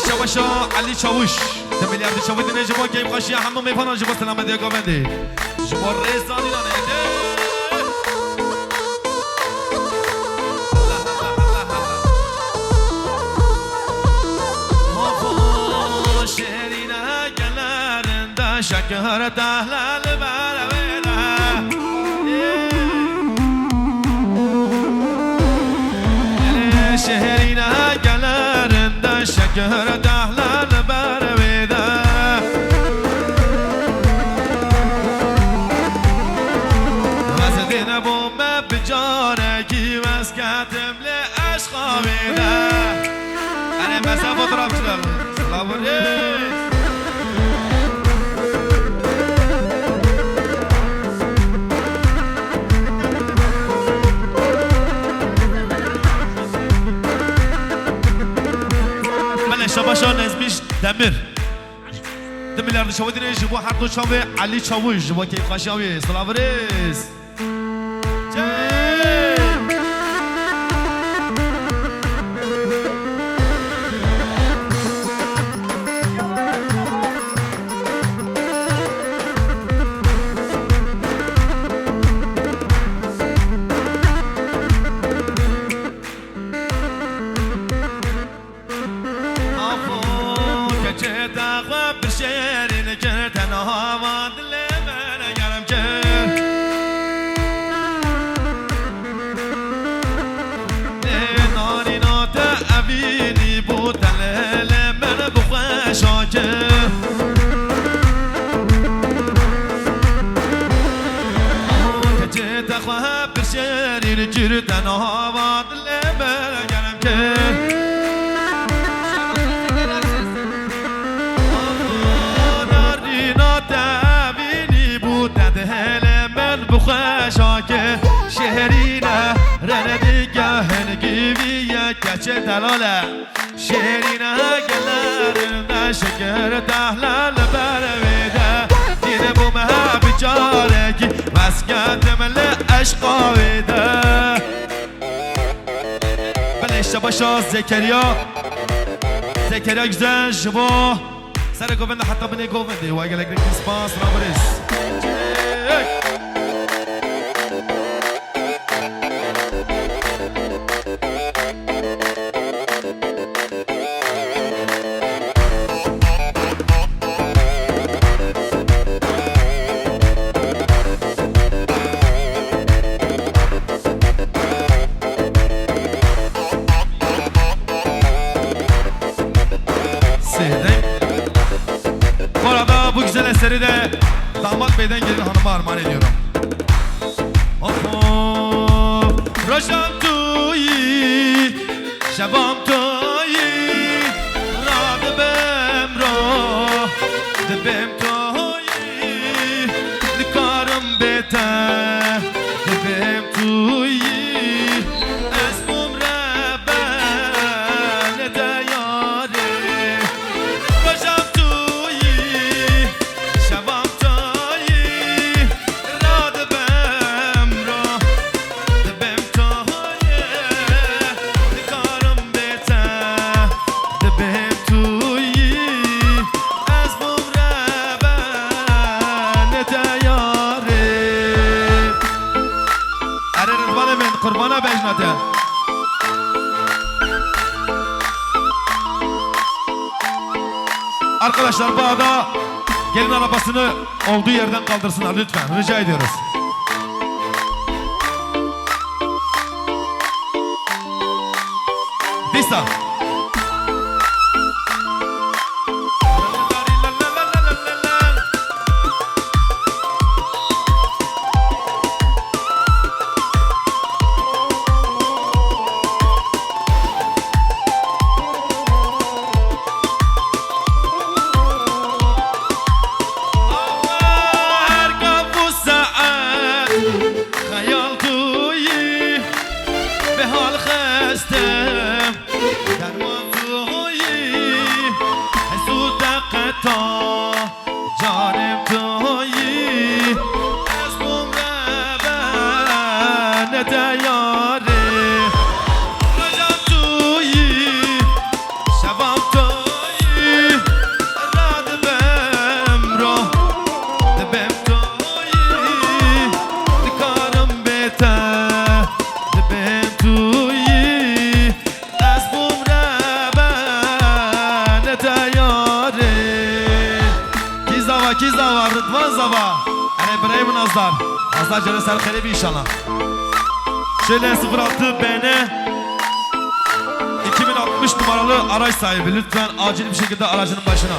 شباشا علی چاوش دمیلیارد چاوی دینه جبا که بخشی همه میپنان جبا سلامت دیگا بنده جبا رزانی دانه شهرینه گلرنده شکر تحلال برویده شهرینه گلرنده شکر تحلال برویده وزدین بومه بجاره کی وزکتم لی عشقا بیده اینه مثلا fotoğraf çıkardım سلام ریز شباشا نزمیش دمیر دمیلیارد شما دینه جبو هر دو چاوه علی چاوش جبو که خاشاوی سلام ریز جردن آواد لبر گرم که دارینا تبینی بود دهل من بخشا که شهرینه رندیگه هنگیویه کچه دلاله شهرینه گلرنده شکر تحلال برویده دیده بومه بجاره کی مسکت مل عشقا ویده شباشا زکریا güzel جبو سر گوونده حتی بینه گوونده و اگه لگرک نسپاس رابرس eseri de damat beyden gelin hanıma armağan ediyorum. Rojam tuyi, şabam tuyi, radibem ro, dibem tuyi, dikarım bete, dibem tuyi, esmum rebe, ne de yari. Rojam Kurbana bejnate. Arkadaşlar bu ada gelin arabasını olduğu yerden kaldırsınlar lütfen. Rica ediyoruz. Dista. Pakiz Zava, Rıdvan Zava, İbrahim Nazlar. Nazlar canı sen khalebi inşallah. Şöyle 06 BN 2060 numaralı araç sahibi. Lütfen acil bir şekilde aracının başına.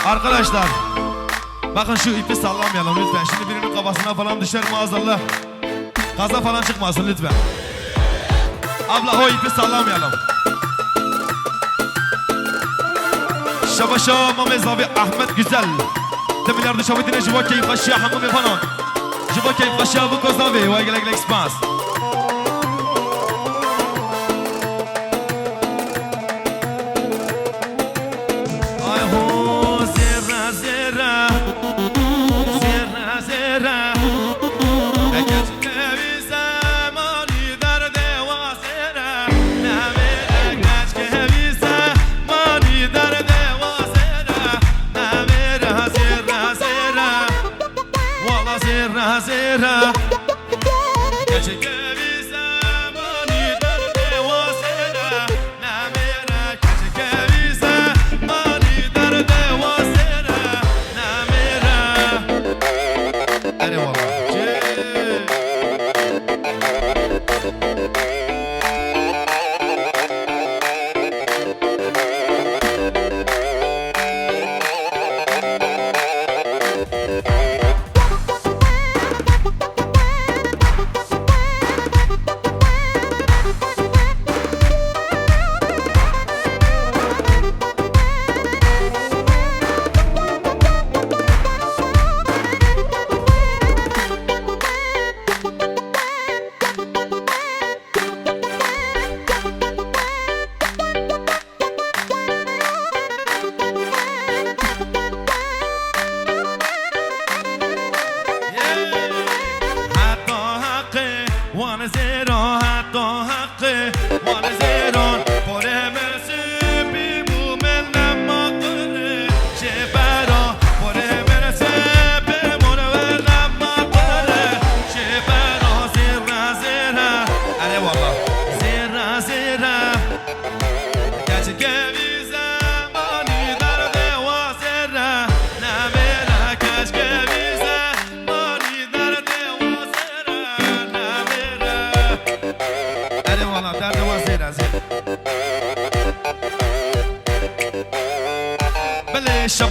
Arkadaşlar bakın şu ipi sallamayalım lütfen. Şimdi birinin kafasına falan düşer maazallah. Kaza falan çıkmasın lütfen. Abla o ipi sallamayalım. Şabaşa Mamez abi Ahmet Güzel. Demiler dışarı dine jiva keyif aşağı hamam yapanan. Jiva keyif aşağı bu kozavi. Vay gelek spas.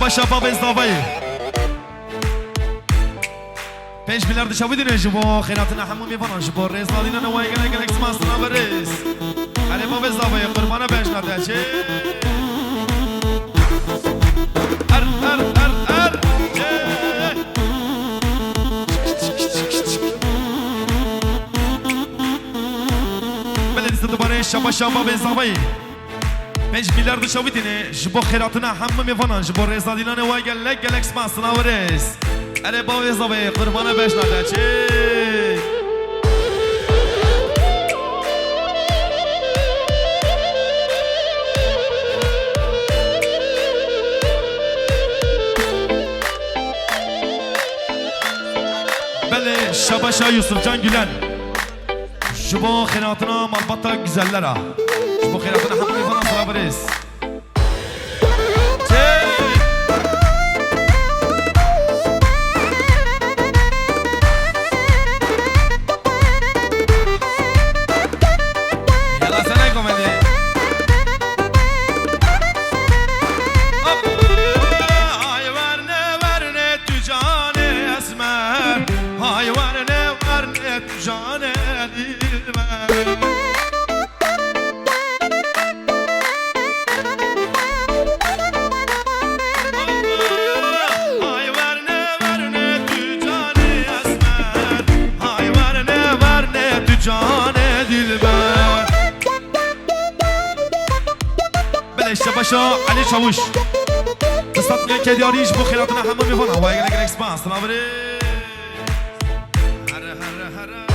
Şaba bezdavayı. 5 milyar dışarı dine jibo khairatına hamam yapan jibo rezalina ne vay gelek smasına veres. Araba bezdavayı kurmana beşnada çe. Ar. Belediyesi de bana şaba bezdavayı. 5 milyar dışarı dine jibo khairatına hamam yapan jibo rezalina ne vay gelek smasına veres. Araba bezdavayı kurmana beşnada çe. Şabaşa Yusufcan Gülen. Şu bu khairatına malbatta güzeller ha. Şu bu khairatına hamle falan salabiliriz. باشا علی چاوش قصت میگن که دیاریش با خیراتنا همه میفانه وای گلک گلک سپاس نابری هره هره هره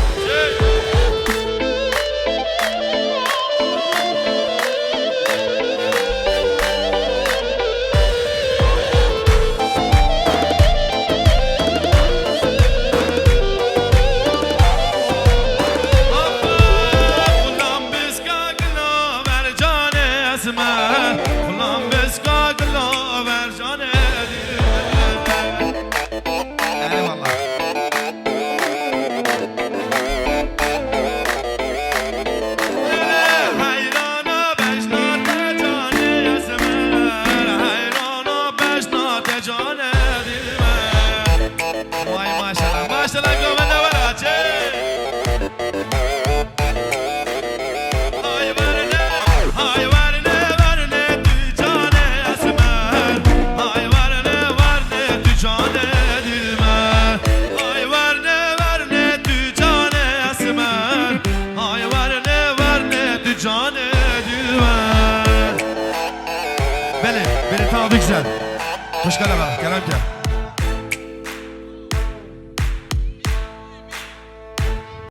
بله بله تا بگذار خوشگل آقا کلام کرد